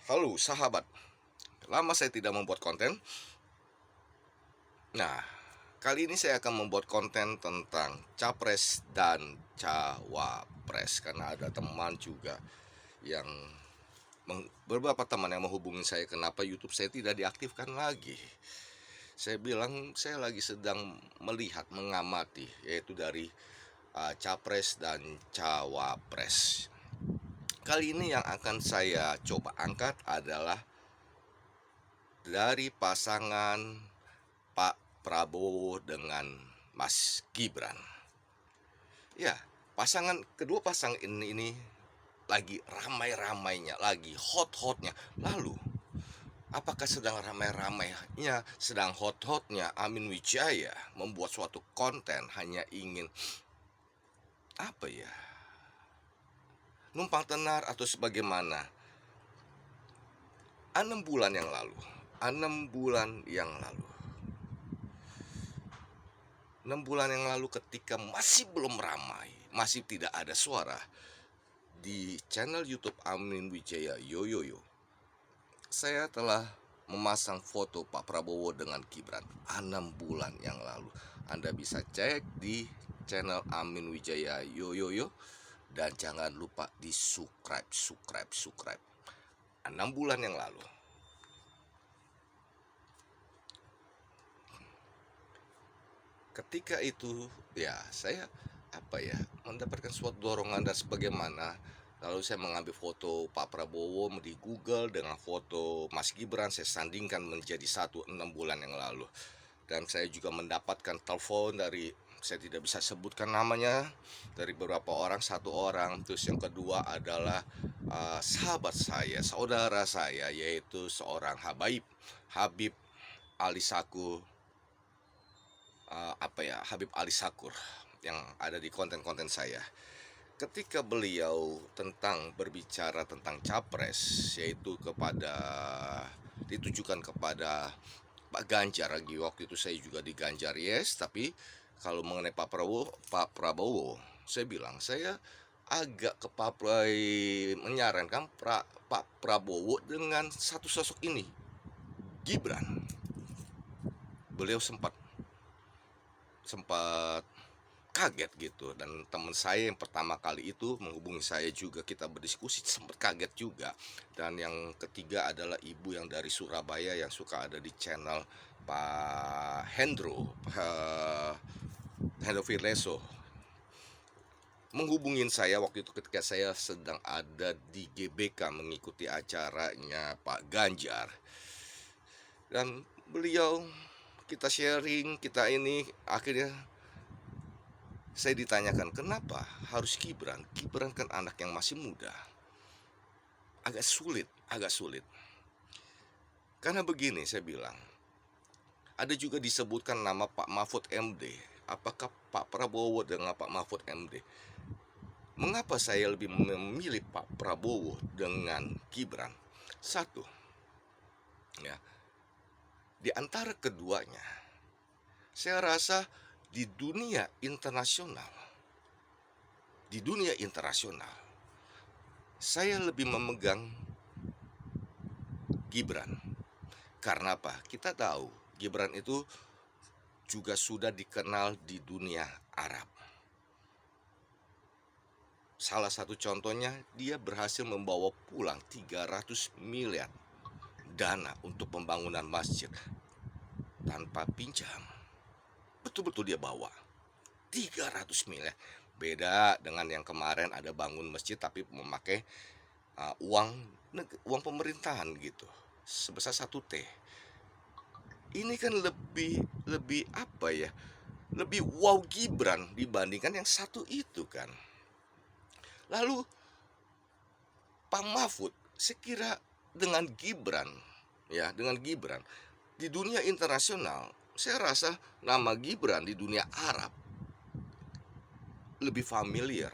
Halo sahabat, lama saya tidak membuat konten. Nah, kali ini saya akan membuat konten tentang capres dan cawapres karena ada teman juga yang beberapa teman yang menghubungi saya kenapa YouTube saya tidak diaktifkan lagi. Saya bilang saya lagi sedang melihat, mengamati yaitu dari capres dan cawapres. Kali ini yang akan saya coba angkat adalah dari pasangan Pak Prabowo dengan Mas Gibran. Ya, kedua pasangan ini lagi ramai-ramainya, lagi hot-hotnya. Lalu, apakah sedang ramai-ramainya, sedang hot-hotnya Amin Wijaya membuat suatu konten hanya ingin apa ya? Numpang tenar atau sebagaimana? 6 bulan yang lalu, 6 bulan yang lalu 6 bulan yang lalu ketika masih belum ramai, masih tidak ada suara di channel YouTube Amin Wijaya Yoyoyo, saya telah memasang foto Pak Prabowo dengan Gibran 6 bulan yang lalu. Anda bisa cek di channel Amin Wijaya Yoyoyo dan jangan lupa di subscribe 6 bulan yang lalu. Ketika itu ya saya mendapatkan suatu dorongan dan sebagaimana. Lalu saya mengambil foto Pak Prabowo di Google dengan foto Mas Gibran, saya sandingkan menjadi satu 6 bulan yang lalu. Dan saya juga mendapatkan telepon dari, saya tidak bisa sebutkan namanya, dari beberapa orang, satu orang. Terus yang kedua adalah sahabat saya, saudara saya, yaitu seorang Habib Ali Sakur, Habib Ali Sakur yang ada di konten-konten saya. Ketika beliau berbicara tentang capres, yaitu ditujukan kepada Pak Ganjar. Lagi waktu itu saya juga di Ganjar, yes. Tapi kalau mengenai Pak Prabowo, saya bilang saya agak menyarankan Pak Prabowo dengan satu sosok ini, Gibran. Beliau sempat kaget gitu, dan teman saya yang pertama kali itu menghubungi saya juga, kita berdiskusi, sempat kaget juga. Dan yang ketiga adalah ibu yang dari Surabaya yang suka ada di channel Pak Hendro Firleso, menghubungin saya waktu itu ketika saya sedang ada di GBK mengikuti acaranya Pak Ganjar. Dan beliau, kita sharing, akhirnya saya ditanyakan kenapa harus Gibran. Gibran kan anak yang masih muda. Agak sulit. Karena begini, saya bilang, ada juga disebutkan nama Pak Mahfud MD. Apakah Pak Prabowo dengan Pak Mahfud MD? Mengapa saya lebih memilih Pak Prabowo dengan Gibran? Satu, ya, di antara keduanya, saya rasa di dunia internasional, saya lebih memegang Gibran. Karena apa? Kita tahu Gibran itu juga sudah dikenal di dunia Arab. Salah satu contohnya, dia berhasil membawa pulang 300 miliar dana untuk pembangunan masjid tanpa pinjam. Betul-betul dia bawa 300 miliar. Beda dengan yang kemarin ada bangun masjid tapi memakai uang pemerintahan gitu, sebesar 1 T. Ini kan lebih lebih wow Gibran dibandingkan yang satu itu kan. Lalu Pak Mahfud, sekira dengan Gibran di dunia internasional, saya rasa nama Gibran di dunia Arab lebih familiar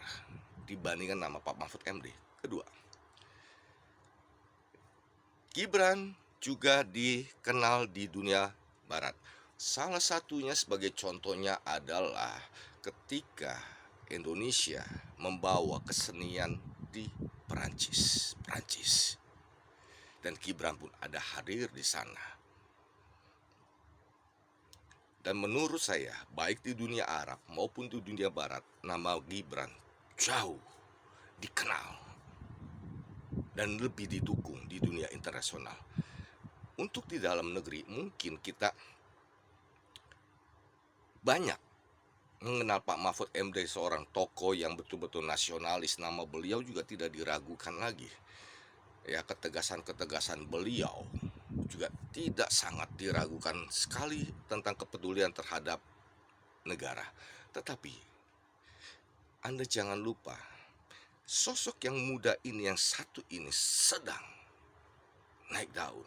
dibandingkan nama Pak Mahfud MD. Kedua, Gibran juga dikenal di dunia Barat. Salah satunya sebagai contohnya adalah ketika Indonesia membawa kesenian di Perancis. dan Gibran pun ada hadir di sana. Dan menurut saya, baik di dunia Arab maupun di dunia Barat, nama Gibran jauh dikenal dan lebih didukung di dunia internasional. Untuk di dalam negeri, mungkin kita banyak mengenal Pak Mahfud MD, seorang tokoh yang betul-betul nasionalis. Nama beliau juga tidak diragukan lagi. Ya, ketegasan-ketegasan beliau juga tidak sangat diragukan sekali tentang kepedulian terhadap negara. Tetapi Anda jangan lupa, sosok yang muda ini, yang satu ini sedang naik daun.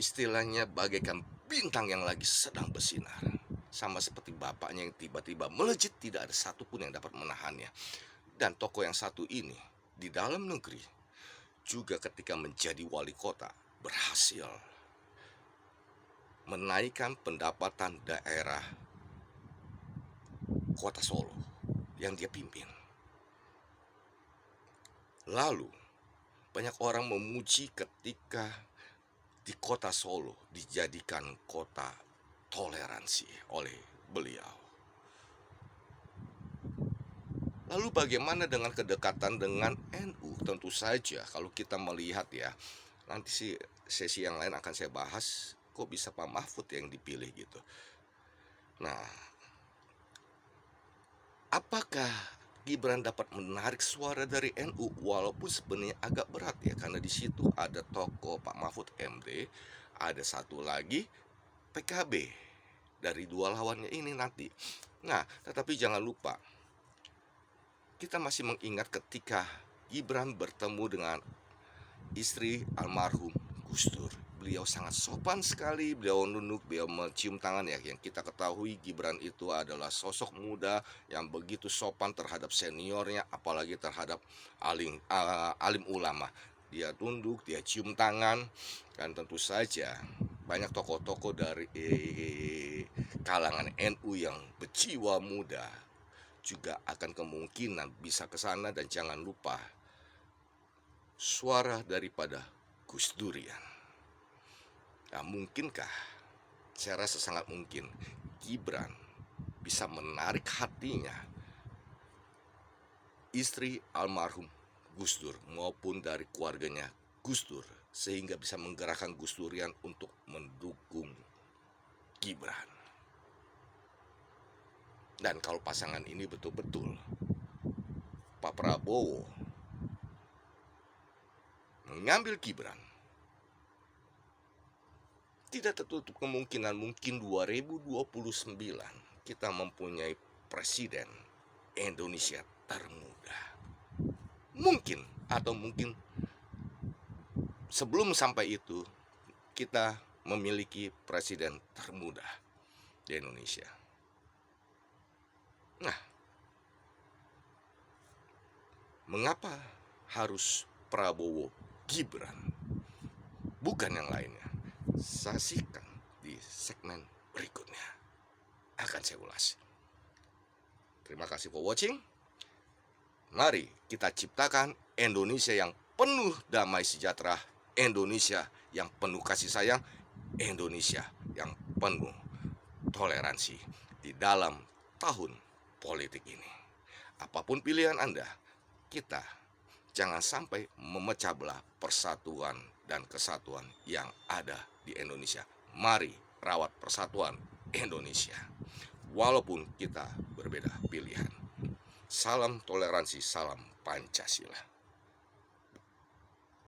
Istilahnya bagaikan bintang yang lagi sedang bersinar. Sama seperti bapaknya yang tiba-tiba melejit, tidak ada satupun yang dapat menahannya. Dan tokoh yang satu ini di dalam negeri juga ketika menjadi wali kota berhasil menaikkan pendapatan daerah kota Solo yang dia pimpin. Lalu banyak orang memuji ketika di kota Solo dijadikan kota toleransi oleh beliau. Lalu bagaimana dengan kedekatan dengan NU? Tentu saja kalau kita melihat ya, nanti sih sesi yang lain akan saya bahas, kok bisa Pak Mahfud yang dipilih gitu. Nah, apakah Gibran dapat menarik suara dari NU? Walaupun sebenarnya agak berat ya, karena di situ ada tokoh Pak Mahfud MD, ada satu lagi PKB dari dua lawannya ini nanti. Nah, tetapi jangan lupa, kita masih mengingat ketika Gibran bertemu dengan istri almarhum Gus Dur. Beliau sangat sopan sekali, beliau nunduk, beliau mencium tangan ya. Yang kita ketahui Gibran itu adalah sosok muda yang begitu sopan terhadap seniornya, apalagi terhadap alim ulama. Dia tunduk, dia cium tangan, dan tentu saja banyak tokoh-tokoh dari kalangan NU yang berjiwa muda juga akan kemungkinan bisa ke sana. Dan jangan lupa suara daripada Gus Durian. Nah, mungkinkah? Saya rasa sangat mungkin Gibran bisa menarik hatinya istri almarhum Gus Dur maupun dari keluarganya Gus Dur, sehingga bisa menggerakkan Gus Durian untuk mendukung Gibran. Dan kalau pasangan ini betul-betul Pak Prabowo mengambil Gibran, tidak tertutup kemungkinan mungkin 2029 kita mempunyai presiden Indonesia termuda. Mungkin, atau mungkin sebelum sampai itu kita memiliki presiden termuda di Indonesia. Nah, mengapa harus Prabowo Gibran, bukan yang lainnya? Saksikan di segmen berikutnya, akan saya ulas. Terima kasih for watching. Mari kita ciptakan Indonesia yang penuh damai sejahtera, Indonesia yang penuh kasih sayang, Indonesia yang penuh toleransi di dalam tahun politik ini. Apapun pilihan Anda, kita jangan sampai memecah belah persatuan dan kesatuan yang ada di Indonesia. Mari rawat persatuan Indonesia, walaupun kita berbeda pilihan. Salam toleransi, salam Pancasila.